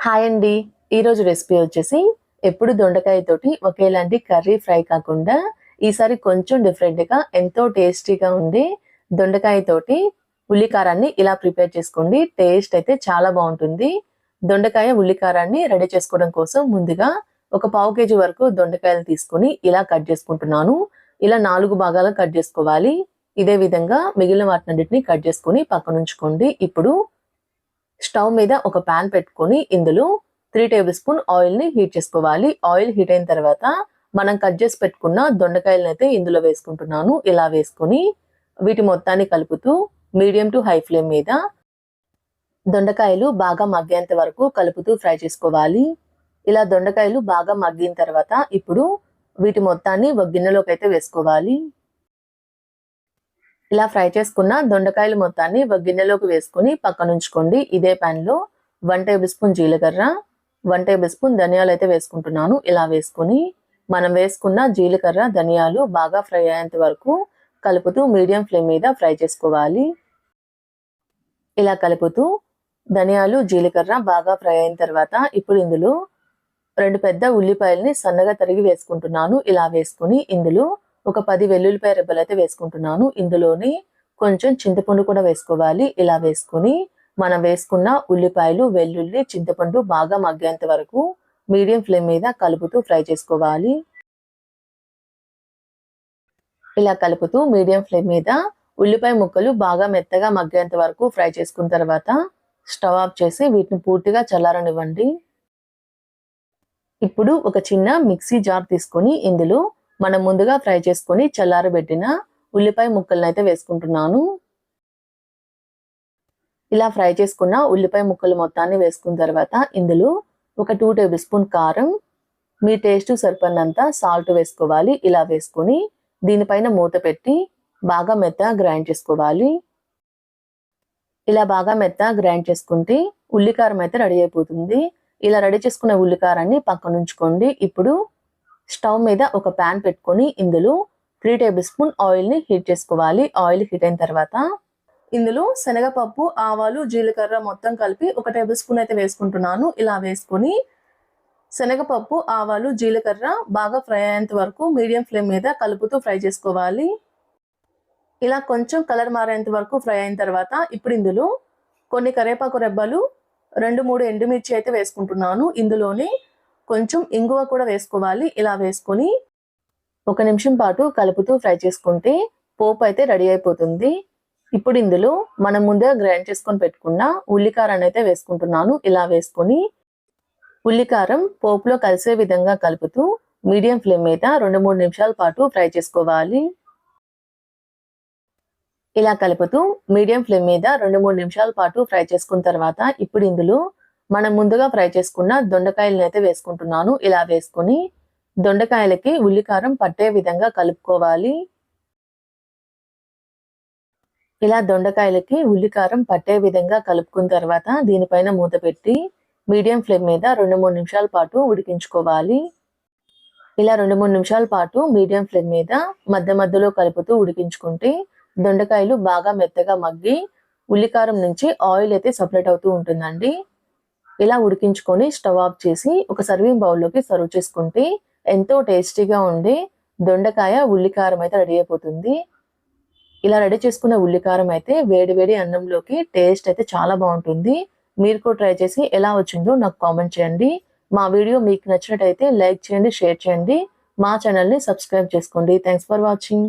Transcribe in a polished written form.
Hi అండి. ఈరోజు recipe వచ్చేసి ఎప్పుడు దొండకాయతోటి ఒకేలాంటి కర్రీ ఫ్రై కాకుండా ఈసారి కొంచెం డిఫరెంట్‌గా ఎంతో టేస్టీగా ఉండే దొండకాయతోటి ఉల్లికారాన్ని ఇలా ప్రిపేర్ చేసుకోండి. టేస్ట్ అయితే చాలా బావుంటుంది. దొండకాయ ఉల్లికారాన్ని రెడీ చేసుకోవడం కోసం ముందుగా ఒక పావు కేజీ వరకు దొండకాయలు తీసుకొని ఇలా కట్ చేసుకుంటున్నాను. ఇలా 4 భాగాలుగా కట్ చేసుకోవాలి. ఇదే విధంగా మిగిలిన వాటినన్నిటిని కట్ చేసుకొని పక్కనుంచుకోండి. ఇప్పుడు స్టవ్ మీద ఒక పాన్ పెట్టుకొని ఇందులో 3 టేబుల్ స్పూన్ ఆయిల్‌ని హీట్ చేసుకోవాలి. ఆయిల్ హీట్ అయిన తర్వాత మనం కట్ చేసి పెట్టుకున్న దొండకాయలనైతే ఇందులో వేసుకుంటున్నాను. ఇలా వేసుకొని వీటి మొత్తాన్ని కలుపుతూ మీడియం టు హై ఫ్లేమ్ మీద దొండకాయలు బాగా మగ్గేంత వరకు కలుపుతూ ఫ్రై చేసుకోవాలి. ఇలా దొండకాయలు బాగా మగ్గిన తర్వాత ఇప్పుడు వీటి మొత్తాన్ని ఒక గిన్నెలోకైతే వేసుకోవాలి. ఇలా ఫ్రై చేసుకున్న దొండకాయలు మొత్తాన్ని ఒక గిన్నెలోకి వేసుకొని పక్కనుంచుకోండి. ఇదే ప్యాన్‌లో 1 టేబుల్ స్పూన్ జీలకర్ర, 1 టేబుల్ స్పూన్ ధనియాలు అయితే వేసుకుంటున్నాను. ఇలా వేసుకొని మనం వేసుకున్న జీలకర్ర, ధనియాలు బాగా ఫ్రై అయ్యేంత వరకు కలుపుతూ మీడియం ఫ్లేమ్ మీద ఫ్రై చేసుకోవాలి. ఇలా కలుపుతూ ధనియాలు, జీలకర్ర బాగా ఫ్రై అయిన తర్వాత ఇప్పుడు ఇందులో 2 పెద్ద ఉల్లిపాయల్ని సన్నగా తరిగి వేసుకుంటున్నాను. ఇలా వేసుకొని ఇందులో ఒక 10 వెల్లుల్లిపాయ రెబ్బలైతే వేసుకుంటున్నాను. ఇందులోనే కొంచెం చింతపండు కూడా వేసుకోవాలి. ఇలా వేసుకొని మనం వేసుకున్న ఉల్లిపాయలు, వెల్లుల్లి, చింతపండు బాగా మగ్గేంత వరకు మీడియం ఫ్లేమ్ మీద కలుపుతూ ఫ్రై చేసుకోవాలి. ఇలా కలుపుతూ మీడియం ఫ్లేమ్ మీద ఉల్లిపాయ ముక్కలు బాగా మెత్తగా మగ్గేంత వరకు ఫ్రై చేసుకున్న తర్వాత స్టవ్ ఆఫ్ చేసి వీటిని పూర్తిగా చల్లారనివ్వండి. ఇప్పుడు ఒక చిన్న మిక్సీ జార్ తీసుకొని ఇందులో మనం ముందుగా ఫ్రై చేసుకొని చల్లారబెట్టిన ఉల్లిపాయ ముక్కలను అయితే వేసుకుంటున్నాను. ఇలా ఫ్రై చేసుకున్న ఉల్లిపాయ ముక్కలు మొత్తాన్ని వేసుకున్న తర్వాత ఇందులో ఒక 2 టేబుల్ స్పూన్ కారం, మీ టేస్ట్ సరిపడినంత సాల్ట్ వేసుకోవాలి. ఇలా వేసుకొని దీనిపైన మూత పెట్టి బాగా మెత్తగా గ్రైండ్ చేసుకోవాలి. ఇలా బాగా మెత్తగా గ్రైండ్ చేసుకుంటే ఉల్లికారం అయితే రెడీ అయిపోతుంది. ఇలా రెడీ చేసుకున్న ఉల్లికారాన్ని పక్కన ఉంచుకోండి. ఇప్పుడు స్టవ్ మీద ఒక పాన్ పెట్టుకొని ఇందులో 3 టేబుల్ స్పూన్ ఆయిల్‌ని హీట్ చేసుకోవాలి. ఆయిల్ హీట్ అయిన తర్వాత ఇందులో శనగపప్పు, ఆవాలు, జీలకర్ర మొత్తం కలిపి ఒక టేబుల్ స్పూన్ అయితే వేసుకుంటున్నాను. ఇలా వేసుకొని శనగపప్పు, ఆవాలు, జీలకర్ర బాగా ఫ్రై అయ్యేంత వరకు మీడియం ఫ్లేమ్ మీద కలుపుతూ ఫ్రై చేసుకోవాలి. ఇలా కొంచెం కలర్ మారేంత వరకు ఫ్రై అయిన తర్వాత ఇప్పుడు ఇందులో కొన్ని కరివేపాకు రెబ్బలు, 2, 3 ఎండుమిర్చి అయితే వేసుకుంటున్నాను. ఇందులోనే కొంచెం ఇంగువ కూడా వేసుకోవాలి. ఇలా వేసుకొని 1 నిమిషం పాటు కలుపుతూ ఫ్రై చేసుకుంటే పోపు అయితే రెడీ అయిపోతుంది. ఇప్పుడు ఇందులో మనం ముందుగా గ్రైండ్ చేసుకొని పెట్టుకున్న ఉల్లికారాన్ని అయితే వేసుకుంటున్నాను. ఇలా వేసుకొని ఉల్లికారం పోపులో కలిసే విధంగా కలుపుతూ మీడియం ఫ్లేమ్ మీద 2-3 నిమిషాల పాటు ఫ్రై చేసుకోవాలి. ఇలా కలుపుతూ మీడియం ఫ్లేమ్ మీద 2-3 నిమిషాల పాటు ఫ్రై చేసుకున్న తర్వాత ఇప్పుడు ఇందులో మనం ముందుగా ఫ్రై చేసుకున్న దొండకాయలను అయితే వేసుకుంటున్నాను. ఇలా వేసుకొని దొండకాయలకి ఉల్లికారం పట్టే విధంగా కలుపుకోవాలి. ఇలా దొండకాయలకి ఉల్లికారం పట్టే విధంగా కలుపుకున్న తర్వాత దీనిపైన మూత పెట్టి మీడియం ఫ్లేమ్ మీద 2-3 నిమిషాల పాటు ఉడికించుకోవాలి. ఇలా 2-3 నిమిషాల పాటు మీడియం ఫ్లేమ్ మీద మధ్య మధ్యలో కలుపుతూ ఉడికించుకుంటే దొండకాయలు బాగా మెత్తగా మగ్గి ఉల్లికారం నుంచి ఆయిల్ అయితే సపరేట్ అవుతూ ఉంటుందండి. ఇలా ఉడికించుకొని స్టవ్ ఆఫ్ చేసి ఒక సర్వింగ్ బౌల్లోకి సర్వ్ చేసుకుంటే ఎంతో టేస్టీగా ఉండే దొండకాయ ఉల్లికారం అయితే రెడీ అయిపోతుంది. ఇలా రెడీ చేసుకున్న ఉల్లికారం అయితే వేడి వేడి అన్నంలోకి టేస్ట్ అయితే చాలా బాగుంటుంది. మీరు కూడా ట్రై చేసి ఎలా వచ్చిందో నాకు కామెంట్ చేయండి. మా వీడియో మీకు నచ్చినట్టయితే లైక్ చేయండి, షేర్ చేయండి. మా ఛానల్ని సబ్స్క్రైబ్ చేసుకోండి. Thanks for watching.